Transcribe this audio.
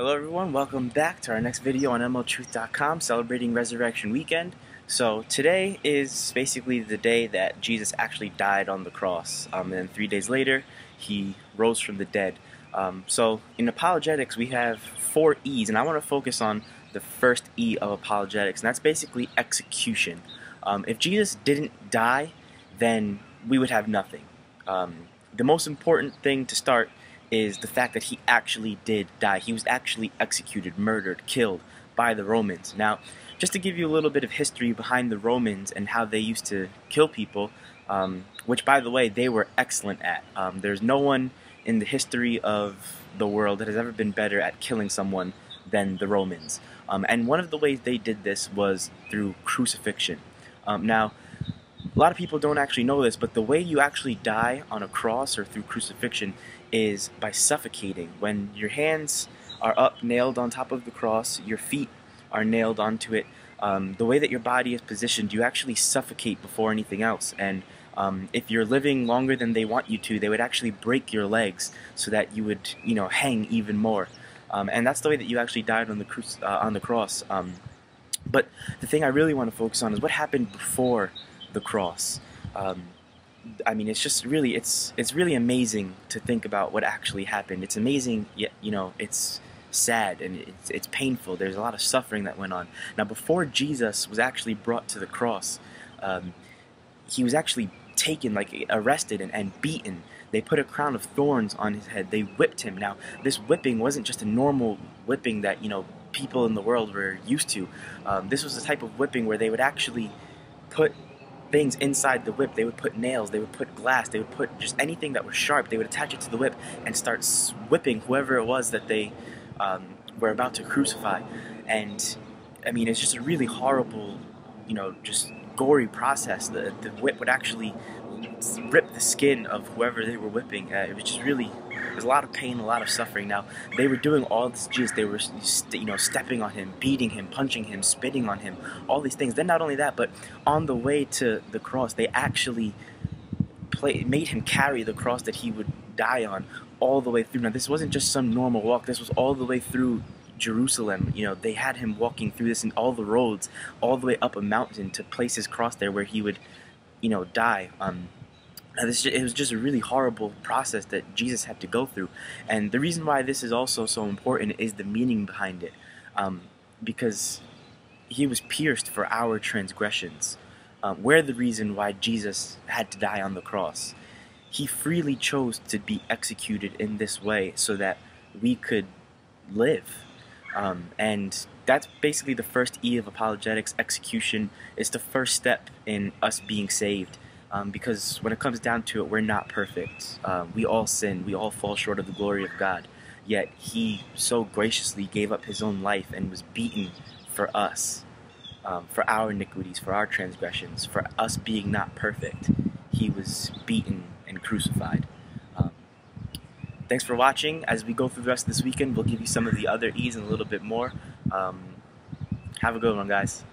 Hello everyone, welcome back to our next video on MLTruth.com celebrating Resurrection Weekend. So today is basically the day that Jesus actually died on the cross, and then 3 days later he rose from the dead. So in Apologetics we have 4 E's, and I want to focus on the first E of Apologetics, and that's basically execution. If Jesus didn't die, then we would have nothing. The most important thing to start is the fact that he actually did die. He was actually executed, murdered, killed by the Romans. Now, just to give you a little bit of history behind the Romans and how they used to kill people, which, by the way, they were excellent at. There's no one in the history of the world that has ever been better at killing someone than the Romans. And one of the ways they did this was through crucifixion. Now, a lot of people don't actually know this, but the way you actually die on a cross or through crucifixion is by suffocating. When your hands are up, nailed on top of the cross, your feet are nailed onto it, the way that your body is positioned, you actually suffocate before anything else. And if you're living longer than they want you to, they would actually break your legs so that you would, hang even more. And that's the way that you actually died on the cross. But the thing I really want to focus on is what happened before the cross. I mean, it's just really, it's really amazing to think about what actually happened. It's amazing, yet, it's sad and it's painful. There's a lot of suffering that went on. Now, before Jesus was actually brought to the cross, he was actually taken, arrested and beaten. They put a crown of thorns on his head. They whipped him. Now, this whipping wasn't just a normal whipping that, people in the world were used to. This was the type of whipping where they would actually put things inside the whip. They would put nails, they would put glass, they would put just anything that was sharp. They would attach it to the whip and start whipping whoever it was that they were about to crucify. And I mean, it's just a really horrible, just gory process. The whip would actually rip the skin of whoever they were whipping. It was just really, there's a lot of pain, a lot of suffering. Now, they were doing all this, they were, stepping on him, beating him, punching him, spitting on him, all these things. Then not only that, but on the way to the cross, they actually made him carry the cross that he would die on all the way through. Now, this wasn't just some normal walk. This was all the way through Jerusalem. They had him walking through this in all the roads, all the way up a mountain to place his cross there where he would, die. It was just a really horrible process that Jesus had to go through. And the reason why this is also so important is the meaning behind it. Because he was pierced for our transgressions. We're the reason why Jesus had to die on the cross. He freely chose to be executed in this way so that we could live. And that's basically the first E of apologetics. Execution is the first step in us being saved. Because when it comes down to it, we're not perfect. We all sin. We all fall short of the glory of God. Yet he so graciously gave up his own life and was beaten for us, for our iniquities, for our transgressions, for us being not perfect. He was beaten and crucified. Thanks for watching. As we go through the rest of this weekend, we'll give you some of the other E's and a little bit more. Have a good one, guys.